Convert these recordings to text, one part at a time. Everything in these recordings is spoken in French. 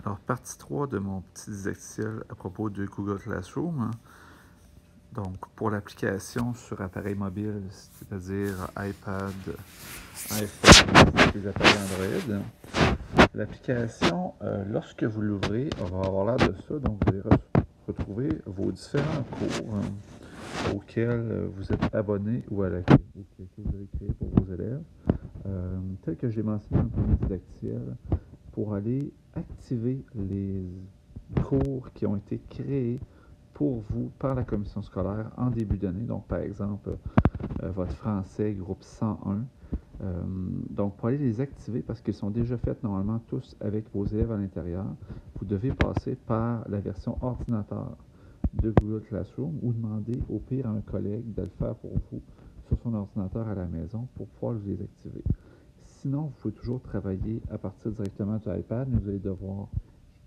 Alors, partie 3 de mon petit didacticiel à propos de Google Classroom. Donc, pour l'application sur appareil mobile, c'est-à-dire iPad, iPhone, les appareils Android, l'application, lorsque vous l'ouvrez, va avoir l'air de ça. Donc, vous allez retrouver vos différents cours auxquels vous êtes abonné ou à laquelle vous avez créé pour vos élèves. Tel que j'ai mentionné dans le premier didacticiel, pour aller activer les cours qui ont été créés pour vous par la commission scolaire en début d'année. Donc, par exemple, votre français, groupe 101. Donc, pour aller les activer, parce qu'ils sont déjà faits normalement tous avec vos élèves à l'intérieur, vous devez passer par la version ordinateur de Google Classroom ou demander au pire à un collègue de le faire pour vous sur son ordinateur à la maison pour pouvoir les activer. Sinon, vous pouvez toujours travailler à partir directement de l'iPad, mais vous allez devoir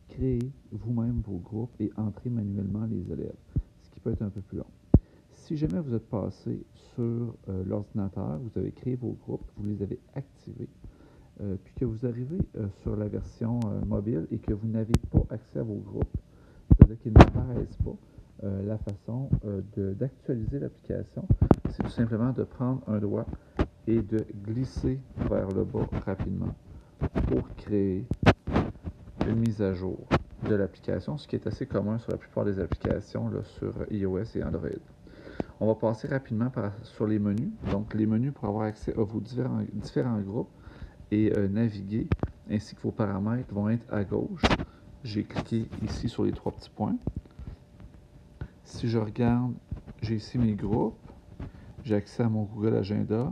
créer vous-même vos groupes et entrer manuellement les élèves, ce qui peut être un peu plus long. Si jamais vous êtes passé sur l'ordinateur, vous avez créé vos groupes, vous les avez activés, puis que vous arrivez sur la version mobile et que vous n'avez pas accès à vos groupes, c'est-à-dire qu'ils n'apparaissent pas, la façon d'actualiser l'application, c'est tout simplement de prendre un doigt et de glisser vers le bas rapidement pour créer une mise à jour de l'application, ce qui est assez commun sur la plupart des applications là, sur iOS et Android. On va passer rapidement sur les menus. Donc, les menus pour avoir accès à vos différents groupes et naviguer, ainsi que vos paramètres vont être à gauche. J'ai cliqué ici sur les trois petits points. Si je regarde, j'ai ici mes groupes. J'ai accès à mon Google Agenda.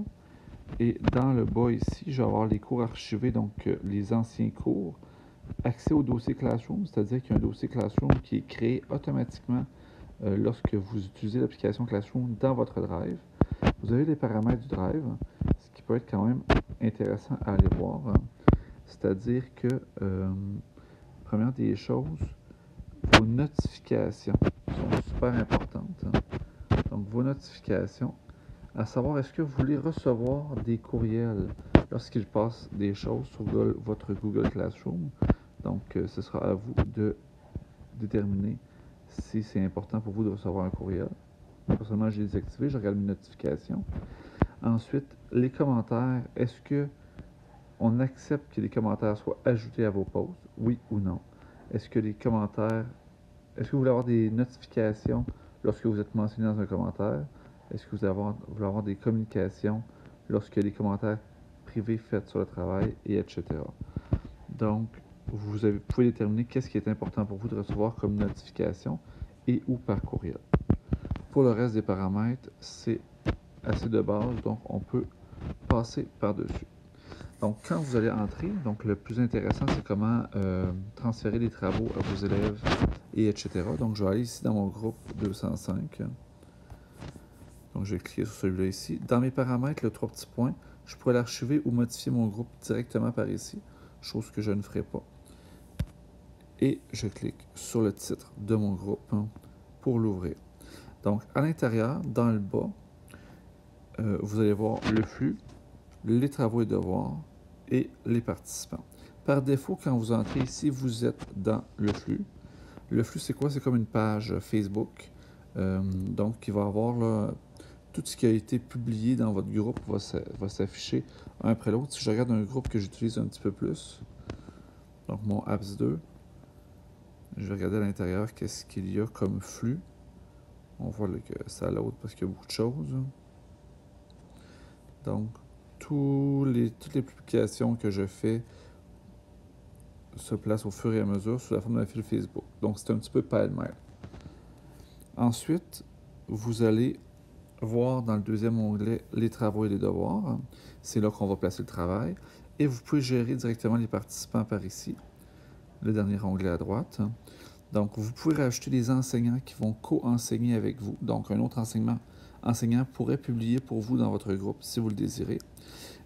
Et dans le bas ici, je vais avoir les cours archivés, donc les anciens cours. Accès au dossier Classroom, c'est-à-dire qu'il y a un dossier Classroom qui est créé automatiquement lorsque vous utilisez l'application Classroom dans votre Drive. Vous avez les paramètres du Drive, ce qui peut être quand même intéressant à aller voir. C'est-à-dire que, première des choses, vos notifications sont super importantes. Donc, vos notifications, à savoir, est-ce que vous voulez recevoir des courriels lorsqu'il passe des choses sur votre Google Classroom? Donc, ce sera à vous de déterminer si c'est important pour vous de recevoir un courriel. Personnellement, j'ai désactivé, je regarde mes notifications. Ensuite, les commentaires, est-ce que on accepte que les commentaires soient ajoutés à vos posts? Oui ou non? Est-ce que les commentaires, est-ce que vous voulez avoir des notifications lorsque vous êtes mentionné dans un commentaire? Est-ce que vous voulez avoir des communications lorsque les commentaires privés faits sur le travail, et etc. Donc, pouvez déterminer qu'est-ce qui est important pour vous de recevoir comme notification et ou par courriel. Pour le reste des paramètres, c'est assez de base, donc on peut passer par-dessus. Donc, quand vous allez entrer, donc le plus intéressant, c'est comment transférer les travaux à vos élèves, et etc. Donc, je vais aller ici dans mon groupe 205. Donc, je vais cliquer sur celui-là ici. Dans mes paramètres, le 3 petits points, je pourrais l'archiver ou modifier mon groupe directement par ici, chose que je ne ferai pas. Et je clique sur le titre de mon groupe pour l'ouvrir. Donc, à l'intérieur, dans le bas, vous allez voir le flux, les travaux et devoirs et les participants. Par défaut, quand vous entrez ici, vous êtes dans le flux. Le flux, c'est quoi? C'est comme une page Facebook. Donc, il va avoir là, tout ce qui a été publié dans votre groupe va s'afficher un après l'autre. Si je regarde un groupe que j'utilise un petit peu plus, donc mon Apps 2, je vais regarder à l'intérieur qu'est-ce qu'il y a comme flux. On voit là, que ça load parce qu'il y a beaucoup de choses. Donc, toutes les publications que je fais se placent au fur et à mesure sous la forme d'un fil Facebook. Donc, c'est un petit peu pêle-mêle. Ensuite, vous allez voir dans le deuxième onglet les travaux et les devoirs. C'est là qu'on va placer le travail. Et vous pouvez gérer directement les participants par ici, le dernier onglet à droite. Donc, vous pouvez rajouter des enseignants qui vont co-enseigner avec vous. Donc, un autre enseignant pourrait publier pour vous dans votre groupe si vous le désirez.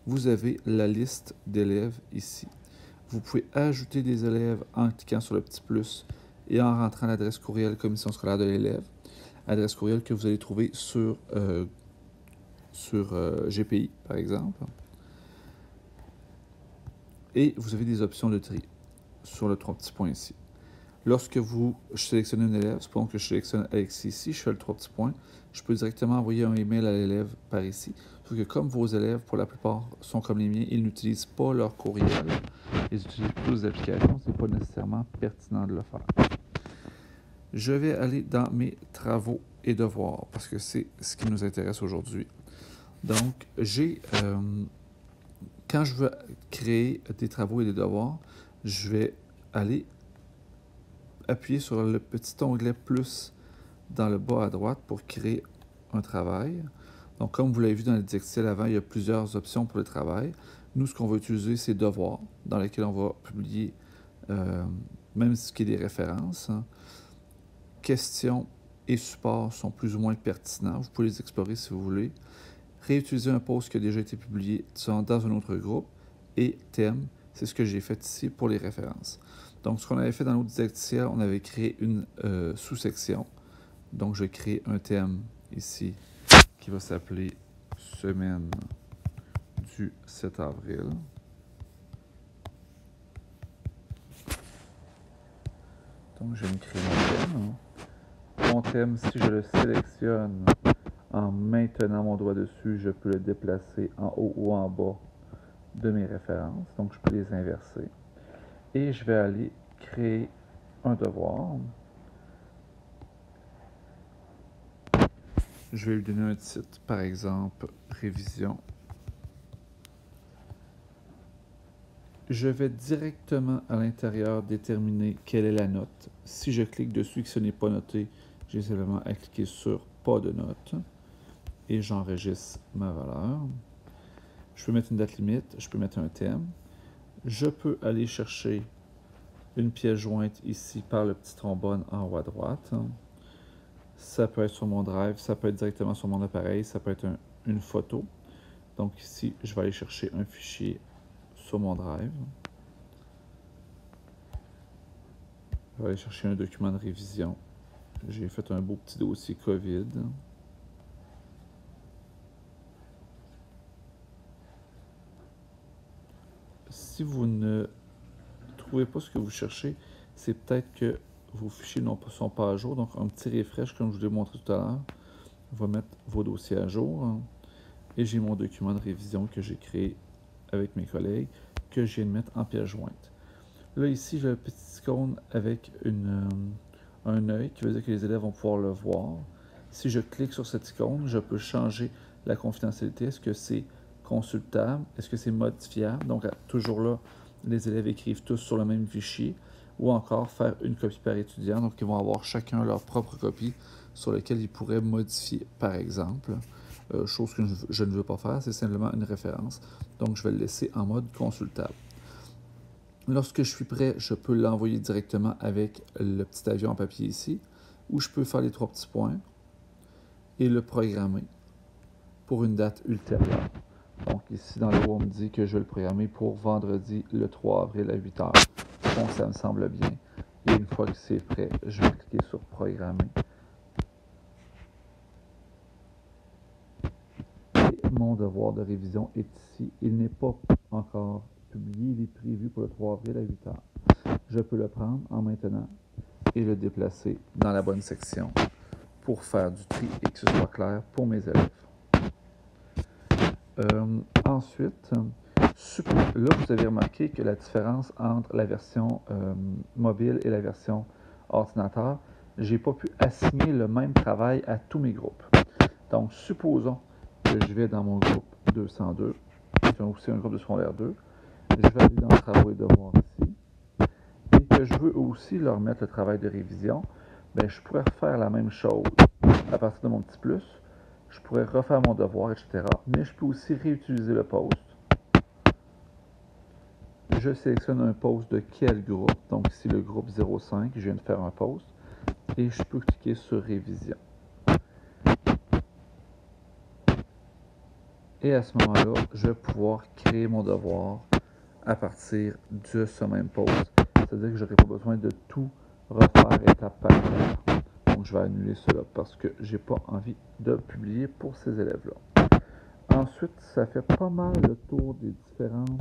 Vous avez la liste d'élèves ici. Vous pouvez ajouter des élèves en cliquant sur le petit plus et en rentrant l'adresse courriel commission scolaire de l'élève. Adresse courriel que vous allez trouver sur GPI, par exemple. Et vous avez des options de tri. sur le 3 petits points ici. Lorsque vous sélectionnez un élève, supposons que je sélectionne Alexis ici, je fais le 3 petits points, je peux directement envoyer un email à l'élève par ici. Sauf que comme vos élèves, pour la plupart, sont comme les miens, ils n'utilisent pas leur courriel, ils utilisent plus les applications, ce n'est pas nécessairement pertinent de le faire. Je vais aller dans mes travaux et devoirs, parce que c'est ce qui nous intéresse aujourd'hui. Donc, quand je veux créer des travaux et des devoirs, je vais aller appuyer sur le petit onglet plus dans le bas à droite pour créer un travail. Donc, comme vous l'avez vu dans le didacticiel avant, il y a plusieurs options pour le travail. Nous, ce qu'on va utiliser, c'est devoirs, dans lesquels on va publier même ce qui est des références. Questions et supports sont plus ou moins pertinents. Vous pouvez les explorer si vous voulez. Réutiliser un post qui a déjà été publié dans un autre groupe. Et thème, c'est ce que j'ai fait ici pour les références. Donc, ce qu'on avait fait dans l'autre didacticiel, on avait créé une sous-section. Donc, je crée un thème ici qui va s'appeler « Semaine du 7 avril ». Donc, je vais me créer mon thème. Mon thème, si je le sélectionne en maintenant mon doigt dessus, je peux le déplacer en haut ou en bas de mes références. Donc, je peux les inverser. Et je vais aller créer un devoir. Je vais lui donner un titre, par exemple, révision. Je vais directement à l'intérieur déterminer quelle est la note. Si je clique dessus et que ce n'est pas noté, j'ai simplement à cliquer sur pas de note et j'enregistre ma valeur. Je peux mettre une date limite, je peux mettre un thème. Je peux aller chercher une pièce jointe ici par le petit trombone en haut à droite. Ça peut être sur mon drive, ça peut être directement sur mon appareil, ça peut être une photo. Donc ici, je vais aller chercher un fichier sur mon drive. Je vais aller chercher un document de révision. J'ai fait un beau petit dossier COVID. Si vous ne trouvez pas ce que vous cherchez, c'est peut-être que vos fichiers ne sont pas à jour. Donc, un petit refresh, comme je vous l'ai montré tout à l'heure, va mettre vos dossiers à jour. Et j'ai mon document de révision que j'ai créé avec mes collègues, que je viens de mettre en pièce jointe. Là, ici, j'ai un petit icône avec un œil qui veut dire que les élèves vont pouvoir le voir. Si je clique sur cette icône, je peux changer la confidentialité. Est-ce que c'est consultable? Est-ce que c'est modifiable? Donc, toujours là, les élèves écrivent tous sur le même fichier. Ou encore faire une copie par étudiant. Donc, ils vont avoir chacun leur propre copie sur laquelle ils pourraient modifier, par exemple. Chose que je ne veux pas faire, c'est simplement une référence. Donc, je vais le laisser en mode consultable. Lorsque je suis prêt, je peux l'envoyer directement avec le petit avion en papier ici, ou je peux faire les 3 petits points et le programmer pour une date ultérieure. Donc ici, dans le haut, on me dit que je vais le programmer pour vendredi le 3 avril à 8 h. Donc ça me semble bien. Et une fois que c'est prêt, je vais cliquer sur programmer. Et mon devoir de révision est ici. Il n'est pas encore publié, il est prévu pour le 3 avril à 8 h. Je peux le prendre en maintenant et le déplacer dans la bonne section pour faire du tri et que ce soit clair pour mes élèves. Ensuite, là, vous avez remarqué que la différence entre la version mobile et la version ordinateur, je n'ai pas pu assigner le même travail à tous mes groupes. Donc, supposons que je vais dans mon groupe 202, qui est aussi un groupe de secondaire 2, je vais aller dans Travaux et devoirs ici, et que je veux aussi leur mettre le travail de révision, bien, je pourrais faire la même chose à partir de mon petit plus. Je pourrais refaire mon devoir, etc. Mais je peux aussi réutiliser le post. Je sélectionne un post de quel groupe. Donc ici, le groupe 05, je viens de faire un post. Et je peux cliquer sur révision. Et à ce moment-là, je vais pouvoir créer mon devoir à partir de ce même post. C'est-à-dire que je n'aurai pas besoin de tout refaire étape par étape. Donc, je vais annuler cela parce que je n'ai pas envie de publier pour ces élèves-là. Ensuite, ça fait pas mal le tour des différentes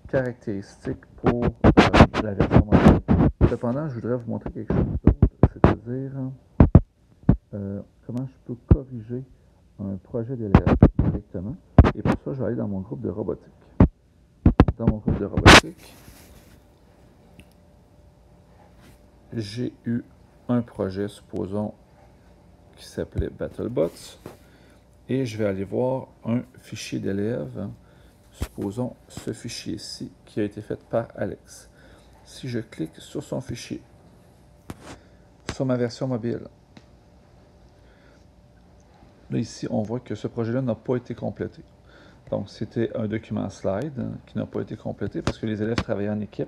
caractéristiques pour la version mobile. Cependant, je voudrais vous montrer quelque chose d'autre, c'est-à-dire comment je peux corriger un projet d'élève directement. Et pour ça, je vais aller dans mon groupe de robotique. Dans mon groupe de robotique, j'ai eu un projet, supposons, qui s'appelait BattleBots. Et je vais aller voir un fichier d'élève, supposons ce fichier-ci, qui a été fait par Alex. Si je clique sur son fichier, sur ma version mobile, là ici, on voit que ce projet-là n'a pas été complété. Donc, c'était un document slide qui n'a pas été complété parce que les élèves travaillaient en équipe.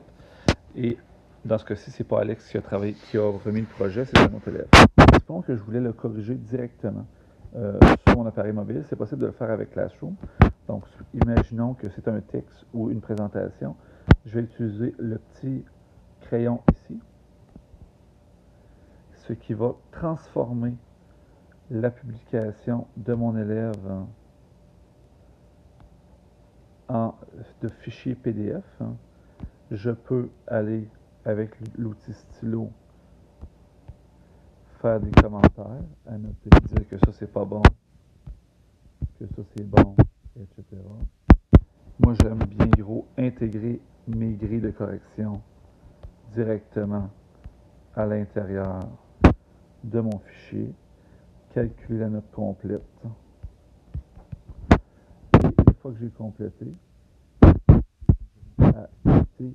Et dans ce cas-ci, c'est pas Alex qui a remis le projet, c'est un autre élève. Supposons que je voulais le corriger directement sur mon appareil mobile. C'est possible de le faire avec Classroom. Donc, imaginons que c'est un texte ou une présentation. Je vais utiliser le petit crayon ici, ce qui va transformer la publication de mon élève de fichier PDF. Je peux aller avec l'outil stylo faire des commentaires, annoter, dire que ça c'est pas bon, que ça c'est bon, etc. Moi j'aime bien gros intégrer mes grilles de correction directement à l'intérieur de mon fichier, calculer la note complète. Et une fois que j'ai complété, à quitter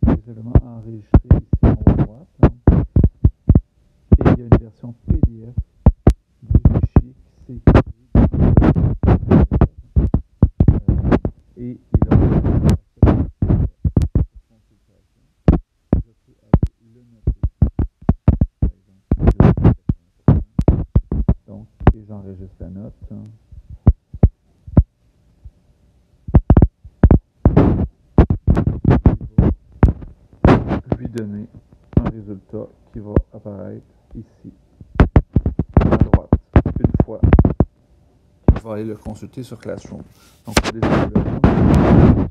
les éléments enregistrés ici en haut à droite. Et il y a une version PDF du fichier qui s'est créé et il a je peux aller le noter, par exemple, donc, et j'enregistre la note. Lui donner un résultat qui va apparaître ici, à droite, une fois qu'il va aller le consulter sur Classroom. Donc, pour des évaluations,